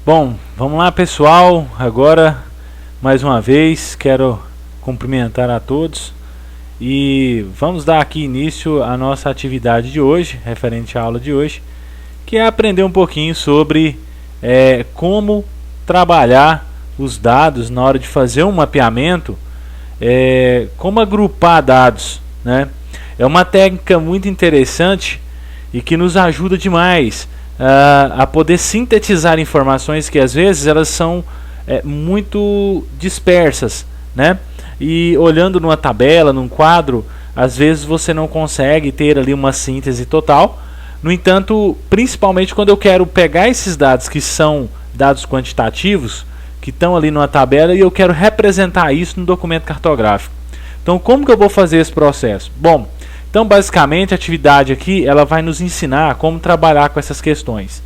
Bom, vamos lá pessoal, agora mais uma vez quero cumprimentar a todos e vamos dar aqui início à nossa atividade de hoje, referente à aula de hoje, que é aprender um pouquinho sobre como trabalhar os dados na hora de fazer um mapeamento, como agrupar dados, né? É uma técnica muito interessante e que nos ajuda demais a poder sintetizar informações que às vezes elas são muito dispersas, né? E olhando numa tabela, num quadro, às vezes você não consegue ter ali uma síntese total. No entanto, principalmente quando eu quero pegar esses dados que são dados quantitativos, que estão ali numa tabela, e eu quero representar isso no documento cartográfico. Então, como que eu vou fazer esse processo? Bom, então basicamente a atividade aqui ela vai nos ensinar como trabalhar com essas questões.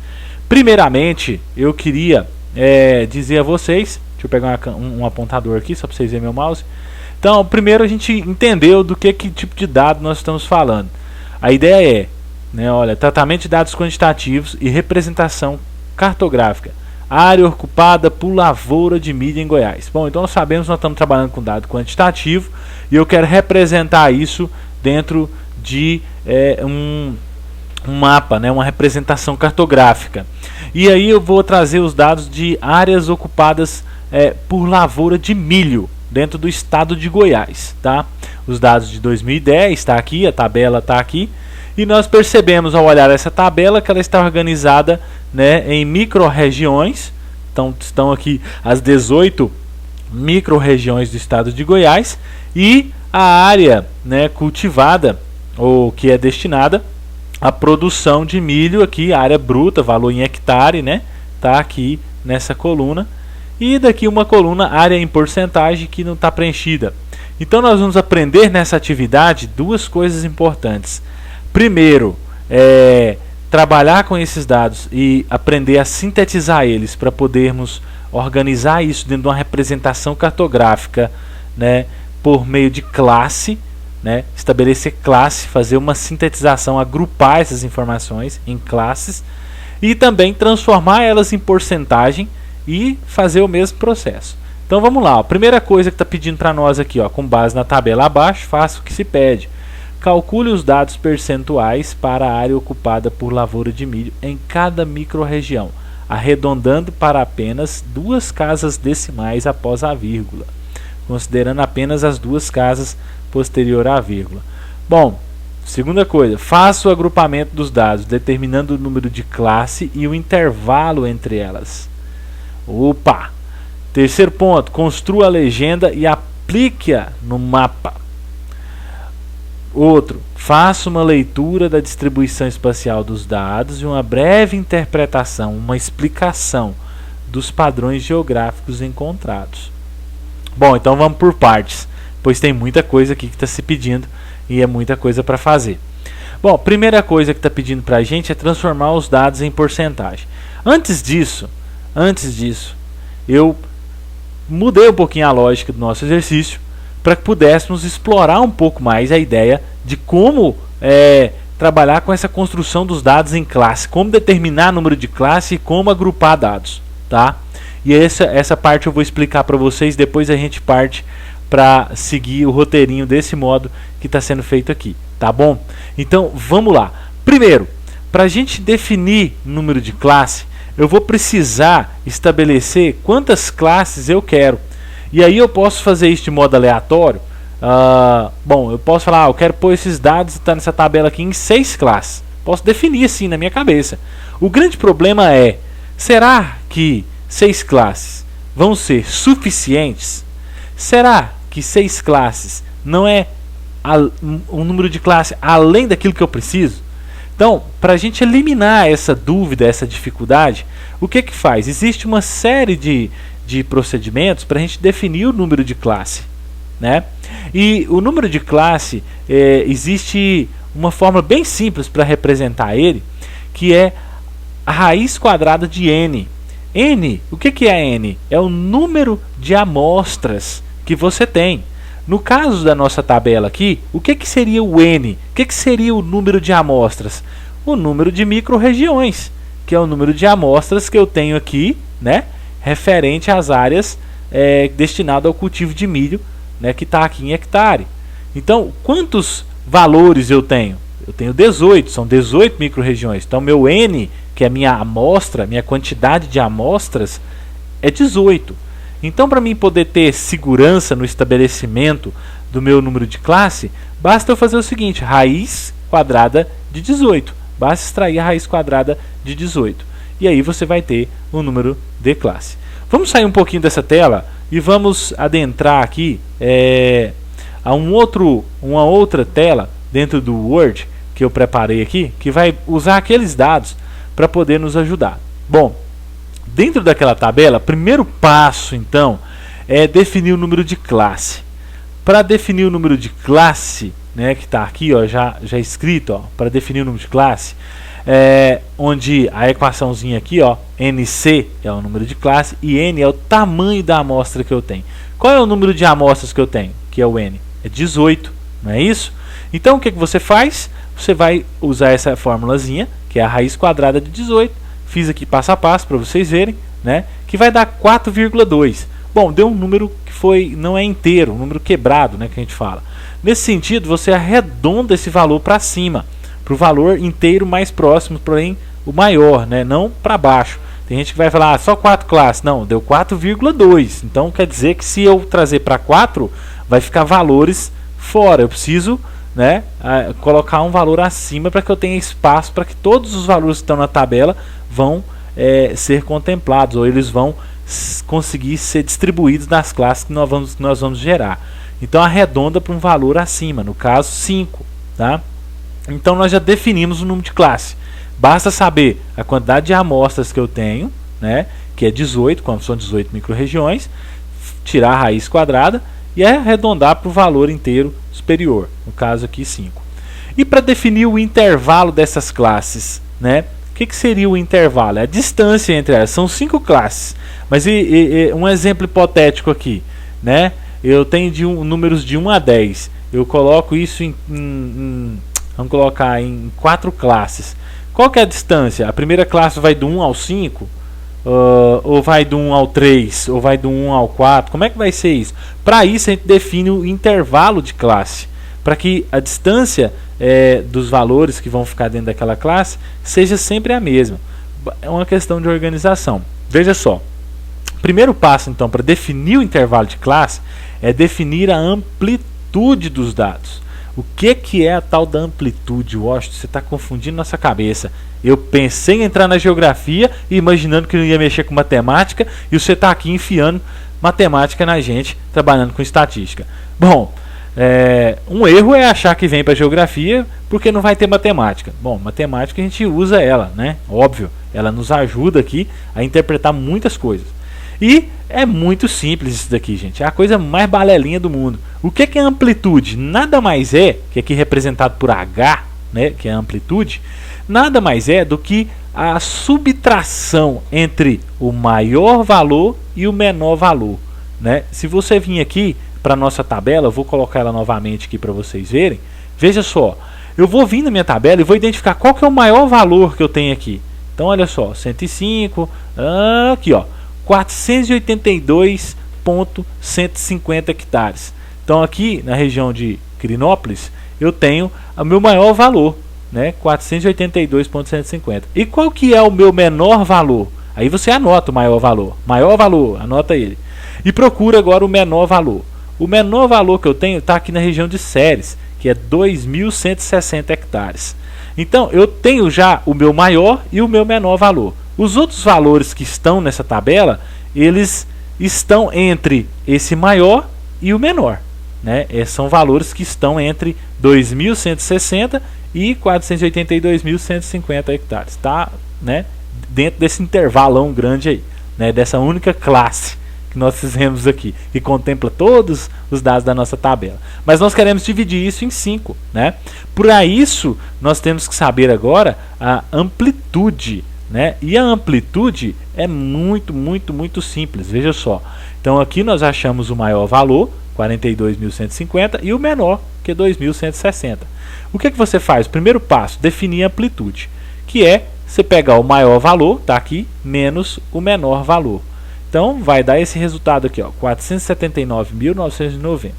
Primeiramente, eu queria dizer a vocês, deixa eu pegar um apontador aqui só para vocês verem meu mouse. Então, primeiro a gente entendeu do que tipo de dado nós estamos falando. A ideia olha, tratamento de dados quantitativos e representação cartográfica. Área ocupada por lavoura de milho em Goiás. Bom, então nós sabemos que nós estamos trabalhando com dado quantitativo e eu quero representar isso dentro de um mapa, né, uma representação cartográfica. E aí eu vou trazer os dados de áreas ocupadas por lavoura de milho dentro do estado de Goiás, tá? Os dados de 2010 está aqui, a tabela está aqui. E nós percebemos ao olhar essa tabela que ela está organizada, né, em micro-regiões. Então estão aqui as 18 micro-regiões do estado de Goiás. E a área, né, cultivada, ou que é destinada à produção de milho aqui, a área bruta, valor em hectare, né, tá aqui nessa coluna. E daqui uma coluna, área em porcentagem, que não está preenchida. Então nós vamos aprender nessa atividade duas coisas importantes. Primeiro, trabalhar com esses dados e aprender a sintetizar eles para podermos organizar isso dentro de uma representação cartográfica, né, por meio de classe, né, estabelecer classe, fazer uma sintetização, agrupar essas informações em classes e também transformar elas em porcentagem e fazer o mesmo processo. Então vamos lá, a primeira coisa que está pedindo para nós aqui, com base na tabela abaixo, faça o que se pede. Calcule os dados percentuais para a área ocupada por lavoura de milho em cada microrregião, arredondando para apenas 2 casas decimais após a vírgula, considerando apenas as 2 casas posterior à vírgula. Bom, segunda coisa, faça o agrupamento dos dados, determinando o número de classe e o intervalo entre elas. Opa! Terceiro ponto, construa a legenda e aplique-a no mapa. Outro, faça uma leitura da distribuição espacial dos dados e uma breve interpretação, uma explicação dos padrões geográficos encontrados. Bom, então vamos por partes, pois tem muita coisa aqui que está se pedindo e é muita coisa para fazer. Bom, primeira coisa que está pedindo para a gente é transformar os dados em porcentagem. Antes disso, eu mudei um pouquinho a lógica do nosso exercício para que pudéssemos explorar um pouco mais a ideia de como trabalhar com essa construção dos dados em classe, como determinar número de classe e como agrupar dados, tá? E essa parte eu vou explicar para vocês, depois a gente parte para seguir o roteirinho desse modo que está sendo feito aqui, tá bom? Então vamos lá. Primeiro, para a gente definir número de classe, eu vou precisar estabelecer quantas classes eu quero. E aí eu posso fazer isso de modo aleatório. Bom, eu posso falar, eu quero pôr esses dados que está nessa tabela aqui em 6 classes. Posso definir assim na minha cabeça. O grande problema é, será que 6 classes vão ser suficientes? Será que 6 classes não é um número de classe além daquilo que eu preciso? Então, para a gente eliminar essa dúvida, essa dificuldade, o que faz? Existe uma série de procedimentos para a gente definir o número de classe, né? E o número de classe, existe uma forma bem simples para representar ele, que é a raiz quadrada de n. N, o que é n? É o número de amostras que você tem. No caso da nossa tabela aqui, o que seria o n? O que seria o número de amostras? O número de micro-regiões, que é o número de amostras que eu tenho aqui né, referente às áreas destinadas ao cultivo de milho, né, que está aqui em hectare. Então, quantos valores eu tenho? Eu tenho 18, são 18 micro-regiões. Então, meu N, que é minha amostra, minha quantidade de amostras, é 18. Então, para mim poder ter segurança no estabelecimento do meu número de classe, basta eu fazer o seguinte: raiz quadrada de 18. Basta extrair a raiz quadrada de 18. E aí você vai ter o número de classe. Vamos sair um pouquinho dessa tela e vamos adentrar aqui a uma outra tela dentro do Word que eu preparei aqui, que vai usar aqueles dados para poder nos ajudar. Bom, dentro daquela tabela, primeiro passo então é definir o número de classe. Para definir o número de classe, né, que está aqui, ó, já escrito, para definir o número de classe, onde a equaçãozinha aqui, ó, NC é o número de classe e N é o tamanho da amostra que eu tenho. Qual é o número de amostras que eu tenho? Que é o N. É 18, não é isso? Então o que você faz? Você vai usar essa formulazinha, que é a raiz quadrada de 18. Fiz aqui passo a passo para vocês verem, né, que vai dar 4,2. Bom, deu um número que não é inteiro, um número quebrado, né, que a gente fala. Nesse sentido, você arredonda esse valor para cima, para o valor inteiro mais próximo, porém o maior, né, não para baixo. Tem gente que vai falar, só 4 classes. Não, deu 4,2. Então quer dizer que se eu trazer para 4, vai ficar valores fora. Eu preciso, né, colocar um valor acima para que eu tenha espaço para que todos os valores que estão na tabela vão ser contemplados, ou eles vão conseguir ser distribuídos nas classes que nós vamos gerar. Então arredonda para um valor acima, no caso 5, tá? Então nós já definimos o número de classe. Basta saber a quantidade de amostras que eu tenho, né, que é 18, quando são 18 micro-regiões, tirar a raiz quadrada e arredondar para o valor inteiro superior, no caso aqui 5. E para definir o intervalo dessas classes, né, o que seria o intervalo? É a distância entre elas. São 5 classes. Mas um exemplo hipotético aqui, né? Eu tenho números de 1 a 10. Eu coloco isso vamos colocar em 4 classes. Qual que é a distância? A primeira classe vai do 1 ao 5? Ou vai do 1 ao 3? Ou vai do 1 ao 4? Como é que vai ser isso? Para isso a gente define o intervalo de classe, para que a distância dos valores que vão ficar dentro daquela classe seja sempre a mesma. É uma questão de organização. Veja só. O primeiro passo, então, para definir o intervalo de classe é definir a amplitude dos dados. O que é a tal da amplitude, Washington? Você está confundindo nossa cabeça. Eu pensei em entrar na geografia e imaginando que não ia mexer com matemática, e você está aqui enfiando matemática na gente, trabalhando com estatística. Bom, um erro é achar que vem para geografia porque não vai ter matemática. Bom, matemática a gente usa ela, né? Óbvio, ela nos ajuda aqui a interpretar muitas coisas. E é muito simples isso daqui, gente. É a coisa mais balelinha do mundo. O que é amplitude? Nada mais é, que aqui representado por H, né, que é a amplitude, nada mais é do que a subtração entre o maior valor e o menor valor, né? Se você vir aqui para a nossa tabela, eu vou colocar ela novamente aqui para vocês verem. Veja só, eu vou vir na minha tabela e vou identificar qual que é o maior valor que eu tenho aqui. Então olha só, 105, aqui ó, 482,150 hectares. Então aqui na região de Quirinópolis eu tenho o meu maior valor, né, 482,150. E qual que é o meu menor valor? Aí você anota o maior valor, anota ele. E procura agora o menor valor. O menor valor que eu tenho está aqui na região de Ceres, que é 2.160 hectares. Então eu tenho já o meu maior e o meu menor valor. Os outros valores que estão nessa tabela, eles estão entre esse maior e o menor, né? São valores que estão entre 2.160 e 482.150 hectares. Tá, né, dentro desse intervalão grande aí, né, dessa única classe que nós fizemos aqui, que contempla todos os dados da nossa tabela. Mas nós queremos dividir isso em 5, né? Para isso, nós temos que saber agora a amplitude, né? E a amplitude é muito simples. Veja só. Então aqui nós achamos o maior valor, 42.150, e o menor, que é 2.160. O que você faz? Primeiro passo, definir a amplitude, que é você pegar o maior valor, tá aqui, menos o menor valor. Então vai dar esse resultado aqui, ó, 479.990.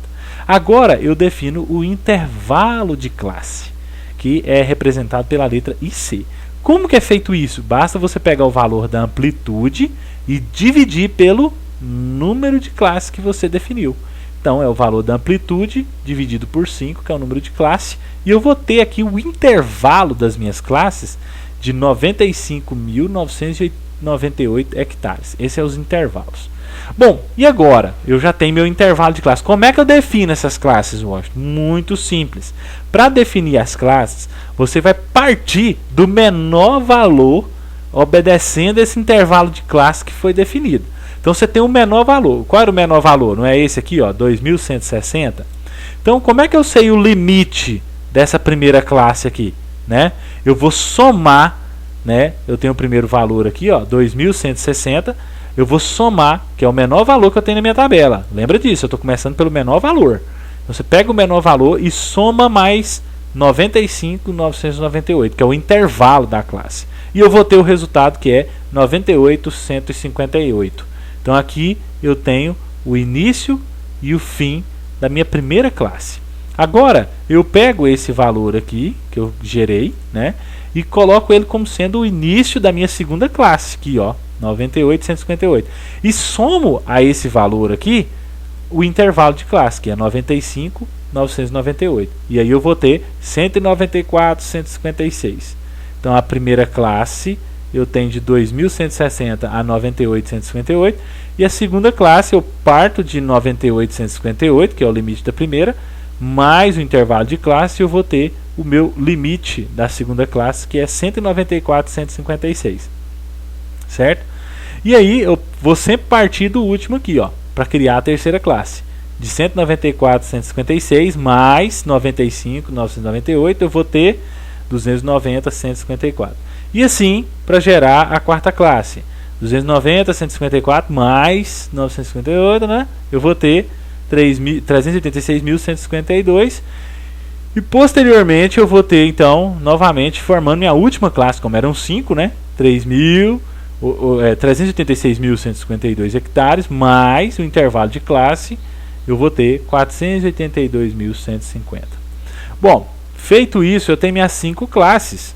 Agora eu defino o intervalo de classe, que é representado pela letra IC. Como que é feito isso? Basta você pegar o valor da amplitude e dividir pelo número de classe que você definiu. Então é o valor da amplitude dividido por 5, que é o número de classe, e eu vou ter aqui o intervalo das minhas classes de 95.998 hectares. Esses são os intervalos. Bom, e agora? Eu já tenho meu intervalo de classe. Como é que eu defino essas classes, Washington? Muito simples. Para definir as classes, você vai partir do menor valor obedecendo esse intervalo de classe que foi definido. Então você tem o menor valor. Qual era o menor valor? Não é esse aqui, ó, 2160? Então como é que eu sei o limite dessa primeira classe aqui, né? Eu vou somar, né? Eu tenho o primeiro valor aqui, ó, 2160. Eu vou somar, que é o menor valor que eu tenho na minha tabela. Lembra disso, eu estou começando pelo menor valor. Então você pega o menor valor e soma mais 95.998, que é o intervalo da classe. E eu vou ter o resultado que é 98.158. Então aqui eu tenho o início e o fim da minha primeira classe. Agora eu pego esse valor aqui que eu gerei, né, e coloco ele como sendo o início da minha segunda classe, aqui, ó, 98.158. E somo a esse valor aqui o intervalo de classe, que é 95.998. E aí eu vou ter 194.156. Então a primeira classe eu tenho de 2.160 a 98.158, e a segunda classe eu parto de 98.158, que é o limite da primeira, mais o intervalo de classe, eu vou ter o meu limite da segunda classe, que é 194.156, certo? E aí eu vou sempre partir do último aqui, ó, para criar a terceira classe. De 194.156 mais 95.998, eu vou ter 290.154. E assim, para gerar a quarta classe, 290.154 mais 958, né? Eu vou ter 386.152. E posteriormente eu vou ter, então, novamente formando minha última classe, como eram 5, né? 386.152 hectares mais o intervalo de classe, eu vou ter 482.150. Bom, feito isso, eu tenho minhas 5 classes.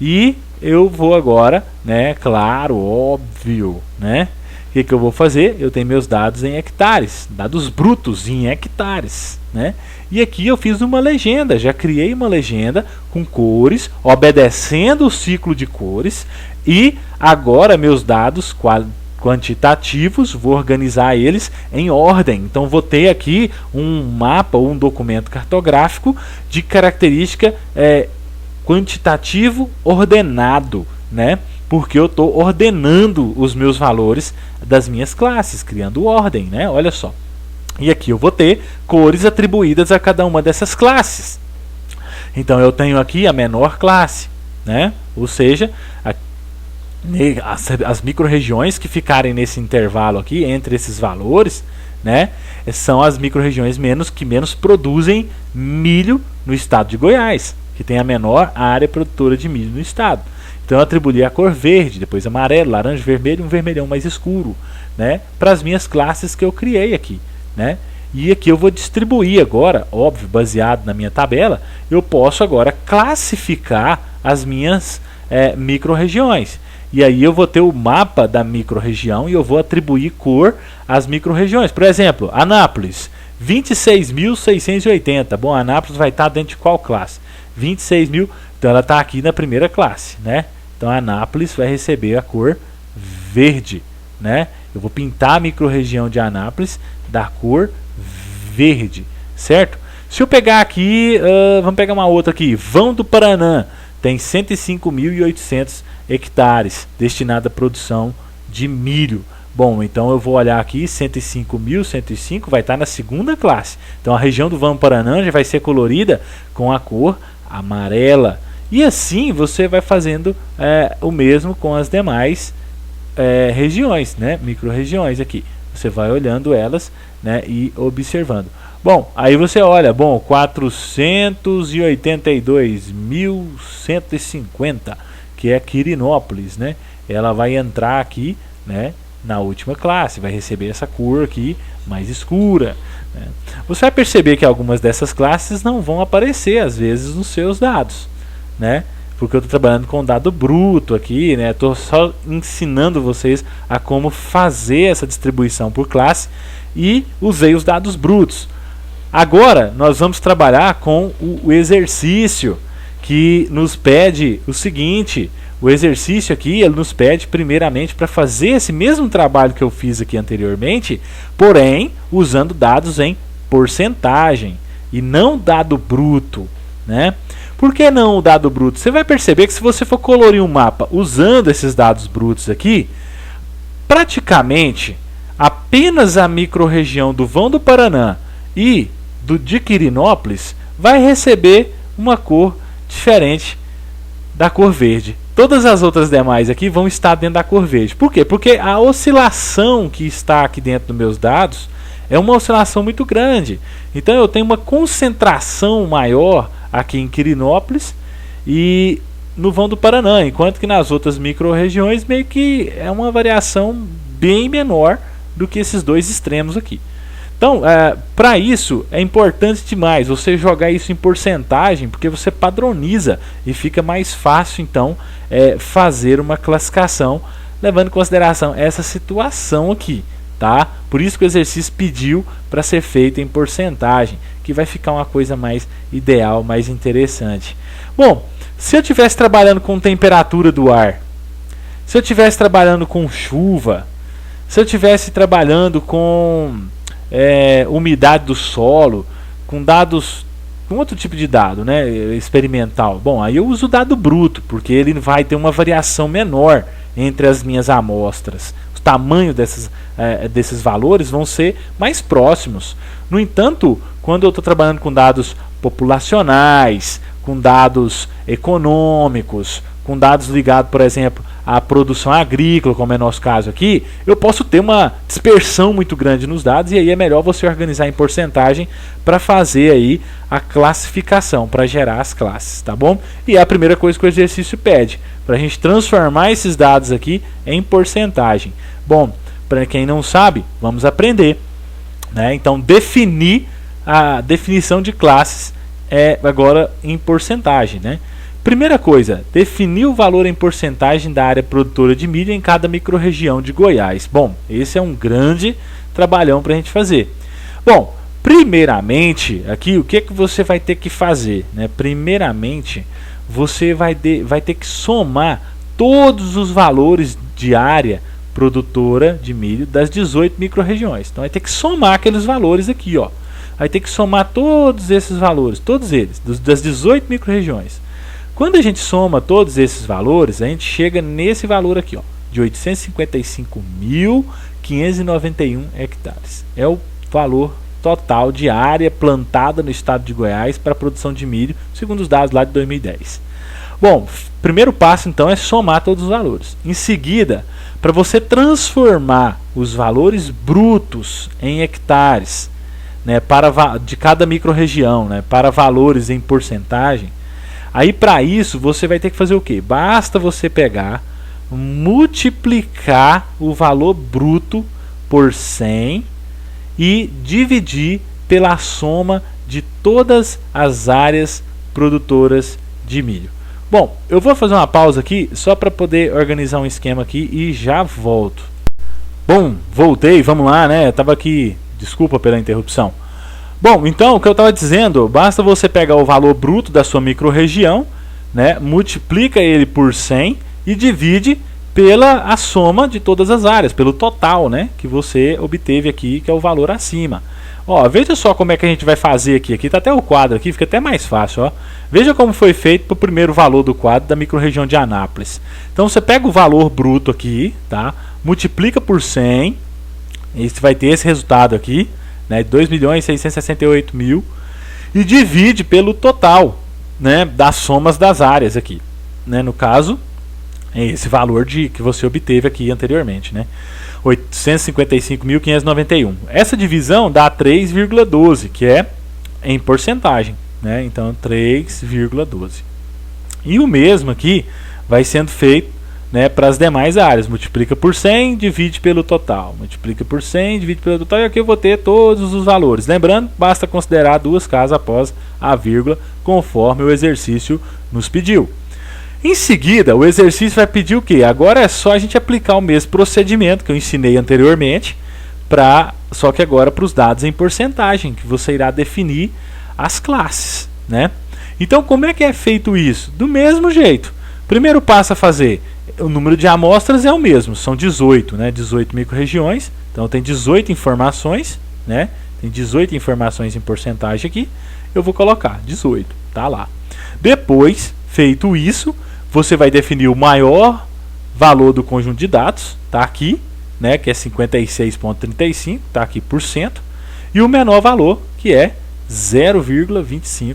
E eu vou agora, né, claro, óbvio, né? O que eu vou fazer? Eu tenho meus dados em hectares, dados brutos em hectares, né? E aqui eu fiz uma legenda, já criei uma legenda com cores, obedecendo o ciclo de cores. E agora meus dados quantitativos, vou organizar eles em ordem. Então vou ter aqui um mapa ou um documento cartográfico de característica quantitativo ordenado, né? Porque eu estou ordenando os meus valores das minhas classes, criando ordem, né? Olha só. E aqui eu vou ter cores atribuídas a cada uma dessas classes. Então eu tenho aqui a menor classe, né? Ou seja, as microrregiões que ficarem nesse intervalo aqui entre esses valores, né, são as microrregiões que menos produzem milho no estado de Goiás, que tem a menor área produtora de milho no estado. Então eu atribuí a cor verde, depois amarelo, laranja, vermelho e um vermelhão mais escuro, né, para as minhas classes que eu criei aqui, né? E aqui eu vou distribuir agora, óbvio, baseado na minha tabela, eu posso agora classificar as minhas microrregiões. E aí eu vou ter o mapa da microrregião e eu vou atribuir cor às microrregiões. Por exemplo, Anápolis, 26.680. Bom, Anápolis vai estar dentro de qual classe? 26.000, então ela está aqui na primeira classe, né? Então a Anápolis vai receber a cor verde, né? Eu vou pintar a microrregião de Anápolis da cor verde, certo? Se eu pegar aqui, vamos pegar uma outra aqui, Vão do Paraná, tem 105.800 hectares destinados à produção de milho. Bom, então eu vou olhar aqui, 105.105 vai estar na segunda classe. Então a região do Vão do Paraná já vai ser colorida com a cor amarela. E assim você vai fazendo o mesmo com as demais regiões, né? Micro-regiões aqui. Você vai olhando elas, né, e observando. Bom, aí você olha, bom, 482.150. que é Quirinópolis, né? Ela vai entrar aqui, né, na última classe, vai receber essa cor aqui mais escura, né? Você vai perceber que algumas dessas classes não vão aparecer às vezes nos seus dados, né? Porque eu estou trabalhando com dado bruto aqui, né? Estou só ensinando vocês a como fazer essa distribuição por classe e usei os dados brutos. Agora nós vamos trabalhar com o exercício que nos pede o seguinte. O exercício aqui ele nos pede primeiramente para fazer esse mesmo trabalho que eu fiz aqui anteriormente, porém usando dados em porcentagem e não dado bruto, né? Por que não o dado bruto? Você vai perceber que se você for colorir um mapa usando esses dados brutos aqui, praticamente apenas a microrregião do Vão do Paraná e de Quirinópolis vai receber uma cor diferente da cor verde. Todas as outras demais aqui vão estar dentro da cor verde. Por quê? Porque a oscilação que está aqui dentro dos meus dados é uma oscilação muito grande. Então eu tenho uma concentração maior aqui em Quirinópolis e no Vão do Paraná, enquanto que nas outras micro-regiões meio que é uma variação bem menor do que esses dois extremos aqui. Então, para isso é importante demais você jogar isso em porcentagem, porque você padroniza e fica mais fácil então fazer uma classificação levando em consideração essa situação aqui, tá? Por isso que o exercício pediu para ser feito em porcentagem, que vai ficar uma coisa mais ideal, mais interessante. Bom, se eu estivesse trabalhando com temperatura do ar, se eu estivesse trabalhando com chuva, se eu estivesse trabalhando com umidade do solo, com dados, com outro tipo de dado, né, experimental, bom, aí eu uso o dado bruto, porque ele vai ter uma variação menor entre as minhas amostras. O tamanho desses valores vão ser mais próximos. No entanto, quando eu estou trabalhando com dados populacionais, com dados econômicos, com dados ligados, por exemplo, à produção agrícola, como é nosso caso aqui, eu posso ter uma dispersão muito grande nos dados, e aí é melhor você organizar em porcentagem para fazer aí a classificação, para gerar as classes, tá bom? E é a primeira coisa que o exercício pede, para a gente transformar esses dados aqui em porcentagem. Bom, para quem não sabe, vamos aprender, né? Então, a definição de classes é agora em porcentagem, né? Primeira coisa, definir o valor em porcentagem da área produtora de milho em cada microrregião de Goiás. Bom, esse é um grande trabalhão para a gente fazer. Bom, primeiramente, aqui o que você vai ter que fazer, né? Primeiramente, você vai ter que somar todos os valores de área produtora de milho das 18 microrregiões. Então vai ter que somar aqueles valores aqui, ó. Vai ter que somar todos esses valores, todos eles, das 18 microrregiões. Quando a gente soma todos esses valores, a gente chega nesse valor aqui, ó, de 855.591 hectares. É o valor total de área plantada no estado de Goiás para a produção de milho, segundo os dados lá de 2010. Bom, primeiro passo então é somar todos os valores. Em seguida, para você transformar os valores brutos em hectares, né, de cada microrregião, né, para valores em porcentagem, aí para isso você vai ter que fazer o quê? Basta você pegar, multiplicar o valor bruto por 100 e dividir pela soma de todas as áreas produtoras de milho. Bom, eu vou fazer uma pausa aqui só para poder organizar um esquema aqui e já volto. Bom, voltei, vamos lá, né? Eu tava aqui, desculpa pela interrupção. Bom, então o que eu estava dizendo, basta você pegar o valor bruto da sua microrregião, né? Multiplica ele por 100 e divide pela a soma de todas as áreas, pelo total, né, que você obteve aqui, que é o valor acima. Ó, veja só como é que a gente vai fazer aqui. Aqui está até o quadro aqui, fica até mais fácil, ó. Veja como foi feito para o primeiro valor do quadro da microrregião de Anápolis. Então você pega o valor bruto aqui, tá? Multiplica por 100, e você vai ter esse resultado aqui, né, 2.668.000, e divide pelo total, né, das somas das áreas aqui, né, no caso esse valor que você obteve aqui anteriormente, né? 855.591. Essa divisão dá 3,12, que é em porcentagem, né? Então 3,12. E o mesmo aqui vai sendo feito, né, para as demais áreas. Multiplica por 100, divide pelo total. Multiplica por 100, divide pelo total. E aqui eu vou ter todos os valores. Lembrando, basta considerar duas casas após a vírgula, conforme o exercício nos pediu. Em seguida, o exercício vai pedir o quê? Agora é só a gente aplicar o mesmo procedimento que eu ensinei anteriormente, só que agora para os dados em porcentagem, que você irá definir as classes, né? Então, como é que é feito isso? Do mesmo jeito. Primeiro passo a fazer, o número de amostras é o mesmo, são 18, né? 18 microrregiões, então tem 18 informações, né? Tem 18 informações em porcentagem aqui, eu vou colocar 18, tá lá. Depois, feito isso, você vai definir o maior valor do conjunto de dados, tá aqui, né? Que é 56,35, tá aqui por cento, e o menor valor, que é 0,25%.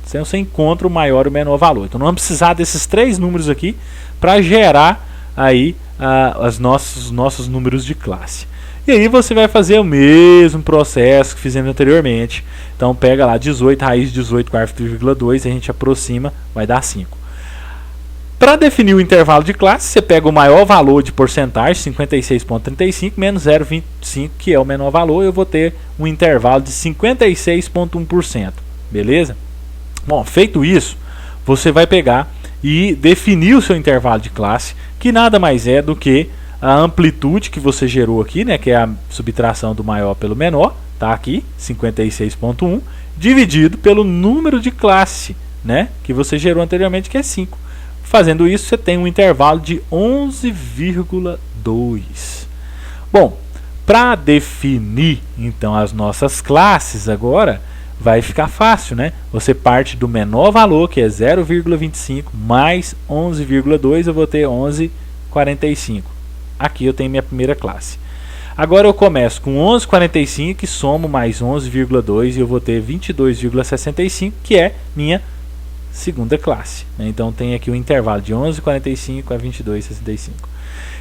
Então você encontra o maior e o menor valor. Então nós vamos precisar desses três números aqui para gerar aí os nossos números de classe. E aí você vai fazer o mesmo processo que fizemos anteriormente. Então pega lá 18, raiz de 18, quarto, vírgula 2, a gente aproxima, vai dar 5. Para definir o intervalo de classe, você pega o maior valor de porcentagem, 56,35, menos 0,25, que é o menor valor, eu vou ter um intervalo de 56,1%. Beleza? Bom, feito isso, você vai pegar e definir o seu intervalo de classe, que nada mais é do que a amplitude que você gerou aqui, né, que é a subtração do maior pelo menor, tá aqui, 56,1, dividido pelo número de classe, né, que você gerou anteriormente, que é 5. Fazendo isso, você tem um intervalo de 11,2. Bom, para definir então as nossas classes agora, vai ficar fácil, né? Você parte do menor valor, que é 0,25, mais 11,2, eu vou ter 11,45. Aqui eu tenho minha primeira classe. Agora eu começo com 11,45 e somo mais 11,2 e eu vou ter 22,65, que é minha segunda classe, né? Então tem aqui o intervalo de 11,45 a 22,65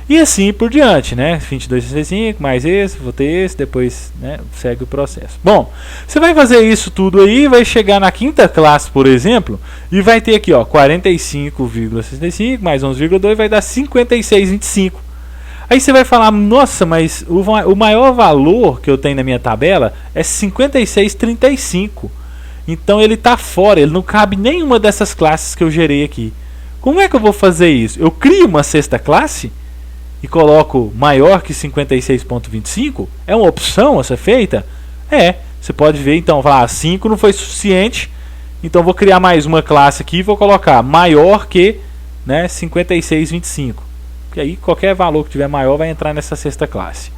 e assim por diante, né? 22,65 mais esse, vou ter esse, depois, né, segue o processo. Bom, você vai fazer isso tudo aí, vai chegar na quinta classe, por exemplo, e vai ter aqui, ó, 45,65 mais 11,2 vai dar 56,25. Aí você vai falar, nossa, mas o maior valor que eu tenho na minha tabela é 56,35. Então ele está fora, ele não cabe nenhuma dessas classes que eu gerei aqui. Como é que eu vou fazer isso? Eu crio uma sexta classe e coloco maior que 56,25? É uma opção a ser feita? É, você pode ver, então, falar 5 não foi suficiente, então vou criar mais uma classe aqui e vou colocar maior que, né, 56,25. Porque aí qualquer valor que tiver maior vai entrar nessa sexta classe.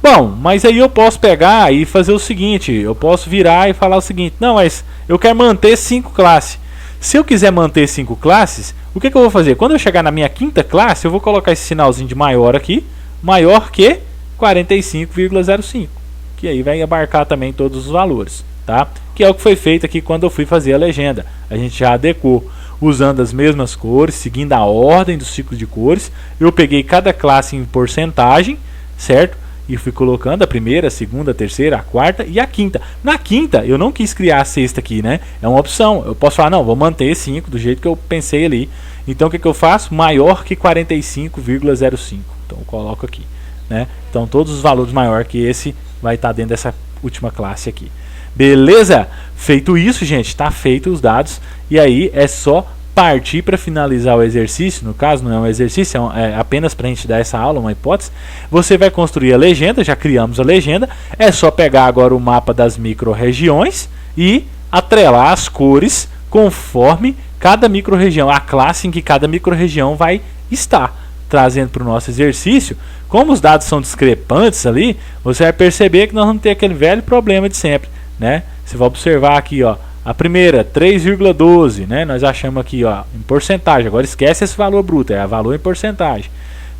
Bom, mas aí eu posso pegar e fazer o seguinte, eu posso virar e falar o seguinte, não, mas eu quero manter 5 classes. Se eu quiser manter 5 classes, o que eu vou fazer? Quando eu chegar na minha quinta classe, eu vou colocar esse sinalzinho de maior aqui, maior que 45,05, que aí vai abarcar também todos os valores, tá? Que é o que foi feito aqui quando eu fui fazer a legenda. A gente já adequou usando as mesmas cores, seguindo a ordem do ciclo de cores. Eu peguei cada classe em porcentagem, certo? E fui colocando a primeira, a segunda, a terceira, a quarta e a quinta. Na quinta, eu não quis criar a sexta aqui, né? É uma opção. Eu posso falar, não, vou manter 5 do jeito que eu pensei ali. Então, o que eu faço? Maior que 45,05. Então, eu coloco aqui, né? Então, todos os valores maior que esse vai estar dentro dessa última classe aqui. Beleza? Feito isso, gente, está feito os dados. E aí, é só partir para finalizar o exercício. No caso não é um exercício, é apenas para a gente dar essa aula, uma hipótese. Você vai construir a legenda, já criamos a legenda, é só pegar agora o mapa das micro-regiões e atrelar as cores conforme cada micro-região, a classe em que cada micro-região vai estar. Trazendo para o nosso exercício, como os dados são discrepantes ali, você vai perceber que nós vamos ter aquele velho problema de sempre, né? Você vai observar aqui, ó, a primeira, 3,12, né? Nós achamos aqui, ó, em porcentagem. Agora esquece esse valor bruto, é valor em porcentagem.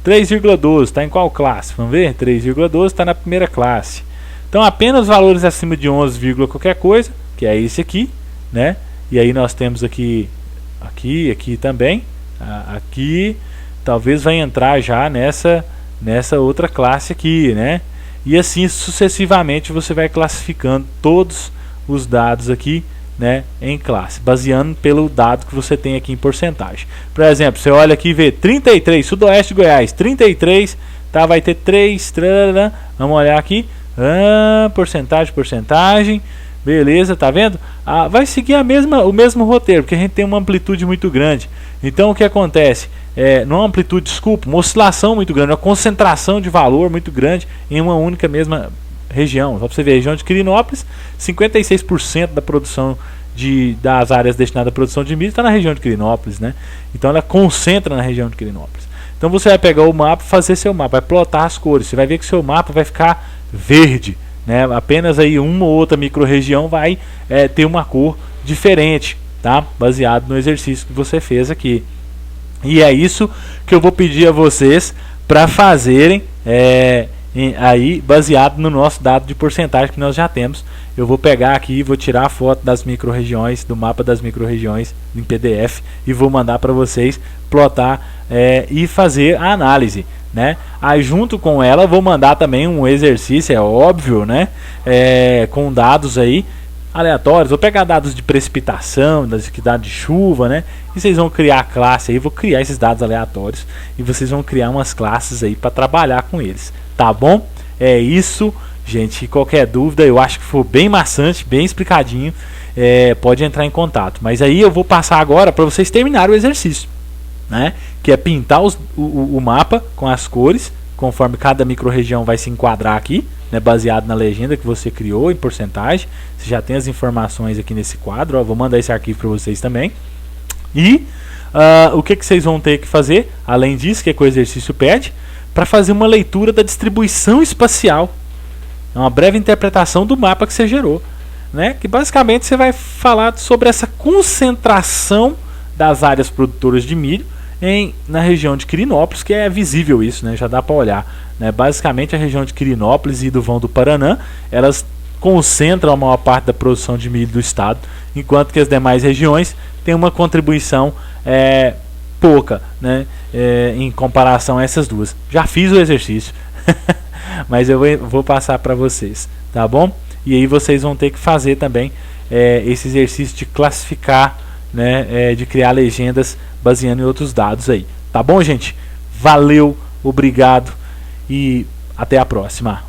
3,12 está em qual classe? Vamos ver? 3,12 está na primeira classe. Então apenas valores acima de 11, qualquer coisa, que é esse aqui, né? E aí nós temos aqui também, aqui, talvez vai entrar já nessa outra classe aqui, né? E assim sucessivamente você vai classificando todos os dados aqui né, em classe, baseando pelo dado que você tem aqui em porcentagem. Por exemplo, você olha aqui e vê 33, Sudoeste de Goiás, 33, tá, vai ter 3, trará, vamos olhar aqui, porcentagem, beleza, tá vendo? Vai seguir o mesmo roteiro, porque a gente tem uma amplitude muito grande. Então o que acontece? Não é uma amplitude, desculpa, uma oscilação muito grande, uma concentração de valor muito grande em uma única mesma região. Só para você ver, a região de Quirinópolis, 56% da produção das áreas destinadas à produção de milho está na região de Quirinópolis, né? Então ela concentra na região de Quirinópolis. Então você vai pegar o mapa, fazer seu mapa, vai plotar as cores, você vai ver que seu mapa vai ficar verde, né? Apenas aí uma ou outra micro-região vai ter uma cor diferente, tá? Baseado no exercício que você fez aqui. E é isso que eu vou pedir a vocês para fazerem aí, baseado no nosso dado de porcentagem que nós já temos. Eu vou pegar aqui, vou tirar a foto das micro-regiões, do mapa das micro-regiões em PDF e vou mandar para vocês plotar e fazer a análise, né? Aí junto com ela vou mandar também um exercício, é óbvio, né? Com dados aí aleatórios. Vou pegar dados de precipitação, dados de chuva, né? E vocês vão criar a classe aí, vou criar esses dados aleatórios e vocês vão criar umas classes aí para trabalhar com eles, tá bom? É isso, gente. Qualquer dúvida, eu acho que foi bem maçante, bem explicadinho, pode entrar em contato. Mas aí eu vou passar agora para vocês terminarem o exercício, né? Que é pintar o mapa com as cores, conforme cada micro-região vai se enquadrar aqui, né? Baseado na legenda que você criou em porcentagem. Você já tem as informações aqui nesse quadro, ó, vou mandar esse arquivo para vocês também. E o que vocês vão ter que fazer, além disso, que é que o exercício pede, para fazer uma leitura da distribuição espacial. É uma breve interpretação do mapa que você gerou, né? Que basicamente você vai falar sobre essa concentração das áreas produtoras de milho na região de Quirinópolis, que é visível isso, né? Já dá para olhar, né? Basicamente a região de Quirinópolis e do Vão do Paraná, elas concentram a maior parte da produção de milho do estado, enquanto que as demais regiões têm uma contribuição pouca, né? Em comparação a essas duas. Já fiz o exercício, mas eu vou passar para vocês, tá bom? E aí vocês vão ter que fazer também esse exercício de classificar, né? De criar legendas baseando em outros dados aí, tá bom, gente? Valeu, obrigado e até a próxima.